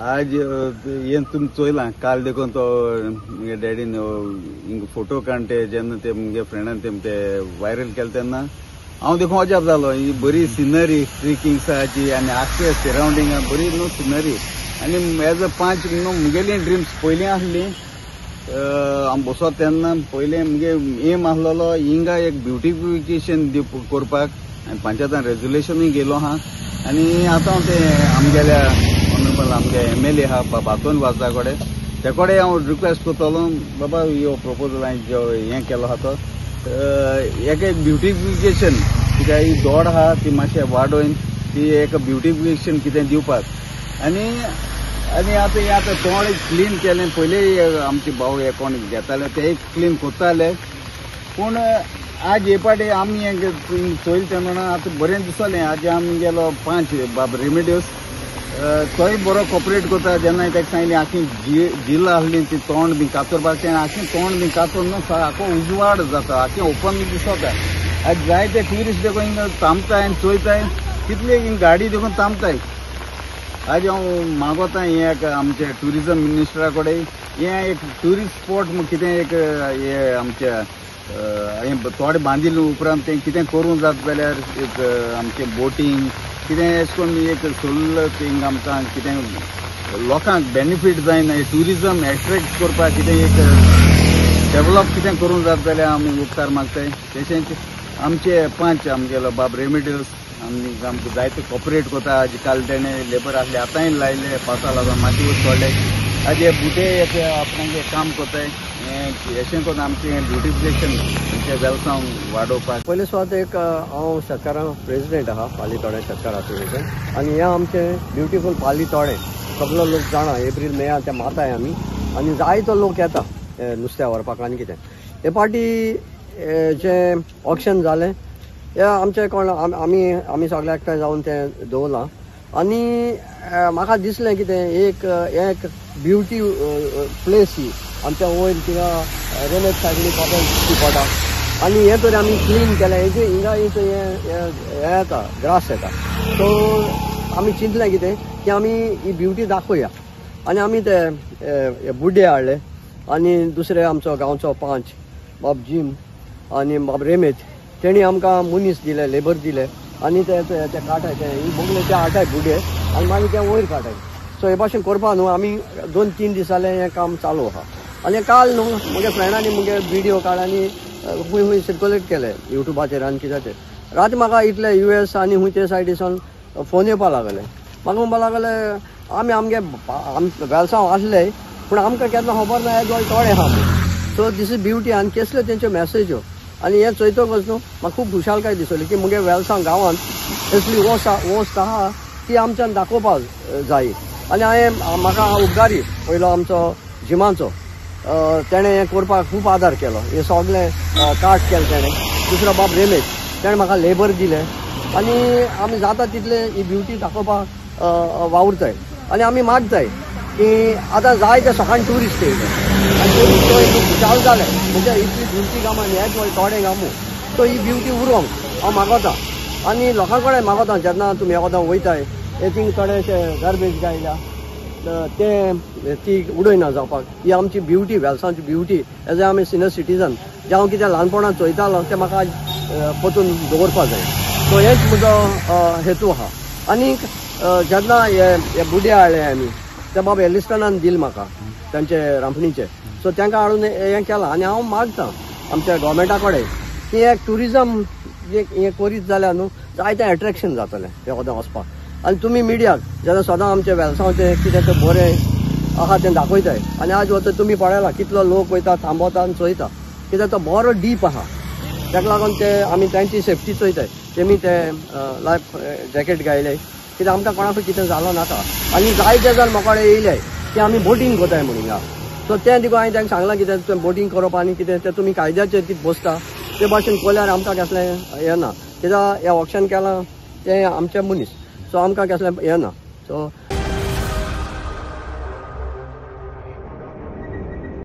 आज येन तुम चोयला काल देखून तो मुगे डॅडीन हिंग फोटो काडटे जेन्ना ते मुगे फ्रेंडान ते वायरल केले तेन्ना हांव देखून अजाप जालो. ही बरी सिनरी ट्रेकिंग्साची आनी आख्खे सरावंडिंग बरी न्हू सिनरी आनी एज अ 5 मुगेली ड्रिम्स पयलीं आसली. हांव बसोत तेन्ना पयलें मुगे एम आसलोलो हिंगा एक ब्युटिफिकेशन करपाक आनी पंचायतान रेजोल्युशनूय गेलो आहा. आनी आतां हांव ते आमगेल्या ऑनरेबल आमगे MLA आहा बातोन वाजा कडेन ते कडेन हांव रिक्वेस्ट करतलो बाबा हो प्रपोजल हांवें जो हें केलो आहा तो एक ब्युटिफिकेशन कित्याक ही दोड आहा ती मातशें वाडोवन ती एक ब्युटिफिकेशन कितें दिवपाक आनी आनी आतां तोंड क्लीन केलें. पयलीं आमचे भाव हे कोण घेताले ते क्लीन कोत्ताले पूण आज हे पाटी आमी चोयले तेन्ना आतां बरें दिसलें. आज आमी गेलो 5 बाब रेमेडियोस तोय बरो कॉपरेट करता. जेन्ना ताका सांगलें आखी झील आसली ती तोंड बी कातरपाक तें आखी तोंड बी कातरून आखो उजवाड जाता आखी ओपन दिसता. आज जायते ट्युरिस्ट देखून हिंगा थांबताय आनी चोयताय तितले हिंग गाडी देखून थांबताय. आज हांव मागोता एक आमचे ट्युरिजम मिनिस्टरा कडेन हें एक ट्युरिस्ट स्पॉट कितें एक हे आमच्या थोडे बांदिल्ले उपरांत तें कितें करूं जाता जाल्यार एक आमचें बोटींग कितें अशें करून एक सोल्ल थिंग आमकां कितें लोकांक बेनिफीट जायना ट्युरिजम एट्रॅक्ट करपाक कितें एक डेव्हलप कितें करूं जाता जाल्यार आमी उपकार मागताय. तशेंच आमचे 5 आमगेलो बाब रेमेडियल्स आमी आमकां जायते कॉपरेट करता. आज काल तेणें लेबर आसले आतांय लायले पावसा लागून माती सोडले. आज हे बुटे एक आपणागे काम करताय अशें करून आमचें ब्युटिफिकेशन आमच्या वेलसांव वाडोवपाक. पयले सुवात एक हांव शेतकारां प्रेसिडेंट आहा पालितोडे शेतकार असोसिएशन आनी हें आमचें ब्युटिफूल पालितोडे सगलो लोक जाणा एप्रील मे ते माताय आमी आनी जायतो लोक येता नुस्त्या व्हरपाक आनी कितें. हे पाटी जें ऑक्शन जालें हें आमचें कोण आमी सगळे एकठांय जावन तें दवरलां आनी म्हाका दिसलें कितें एक ब्युटी प्लेस ही आमच्या वयर थिंगा रेमेज सायडीन कॉपल पडटा आनी हें तरी आमी क्लीन केलें. हेजे हिंगा हें येता ग्रास येता सो आमी चिंतलें कितें की आमी ही ब्युटी दाखोवया आनी आमी ते बुड्डे हाडले आनी दुसरे आमचो गांवचो 5 बाब जीम आनी बाब रेमेज तेणी आमकां मनीस दिले लेबर दिले आनी ते काटाय ते बगले ते हाडटाय बुड्डे आनी मागीर ते वयर काटाय. सो हे भाशेन करपा न्हू आमी 2-3 दीस जालें हें काम चालू आहा. आनी काल न्हू मुगे फ्रेंडांनी मुगे व्हिडिओ काडून खूंय सर्क्युलेट केले युट्यूबाचेर आनी कित्याचेर. राती म्हाका इतले US आनी खूंय ते सायडीसान फोन येवपा लागले. म्हाका म्हणपा लागले आमी आमगे वेलसांव आसले पूण आमकां केन्ना खबर ना हे थोडे आहा. सो दीस इज ब्युटी आनी कसल्यो तेंच्यो मेसेज्यो आनी हें चोयतकच न्हू म्हाका खूब खुशालकाय दिसली की मुगे वेलसांव गांवांत कसली वस्त आहा ती आमच्यान दाखोवपाक जाय. आनी म्हाका उपकारी पयलो आमचो जिमाचो तेणें हें करपाक खूब आदार केलो. हे सगळें कार्ट केलें तेणें. दुसरो बाब रेमेज तेणें म्हाका लेबर दिलें आनी आमी जाता तितले ही ब्युटी दाखोवपाक वावुरताय आनी आमी मागताय की आतां जाय ते सकाळीं ट्युरिस्ट येयले आनी ट्युरिस्ट खुशाल जाले म्हणजे इतली ब्युटी गांवां हेच थोडे गांवू सो ही ब्युटी उरोंक हांव मागोता आनी लोकां कडेन मागोता जेन्ना तुमी एकोदां वयताय हे थिंग थोडेशे गार्बेज गायल्या ती उडयना जावपाक. ही आमची ब्युटी वेलसांवची ब्युटी एज आमी सिनियर सिटीजन जे हांव कितें ल्हानपणांत चोयतालो तें म्हाका पोतून दवरपा जाय. सो हेच म्हजो हेतू आहा. आनीक जेन्ना हे बुड्डे हाडले आमी ते बाबा एलिस्टनान दिले म्हाका तांचे रांपणीचे. सो तांकां हाडून हें केलां आनी हांव मागतां आमच्या गोवोरमेंटा कडेन की एक ट्युरिजम हें करीत जाल्यार न्हू जायतें एट्रेक्शन जातलें तें वोदों वचपाक. आनी तुमी मिडियाक जेन्ना सदां आमचे वेलसांवचें कितें तें बरें आहा तें दाखयताय आनी आज वता तुमी पळयलां कितलो लोक वयता थांबवता आनी चोयता कित्याक तो बरो डीप आहा. ताका लागून ते आमी तांची सेफ्टी चोयताय. तेमी ते लायफ जॅकेट घायले कित्याक आमकां कोणाकूय कितें जालो नाका. आनी जायते जाण म्हाका कडेन येयले की आमी बोटींग कोताय म्हणून हिंगा. सो तें देखून हांवें तांकां सांगलां कितें तें बोटींग करप आनी कितें तें तुमी कायद्याचेर कितें बसता ते भाशेन कोल्यार आमकां कसलें हें ना. कित्याक हें ऑक्शन केलां तें आमचें मनीस सो आमकां कसलें हें ना. सो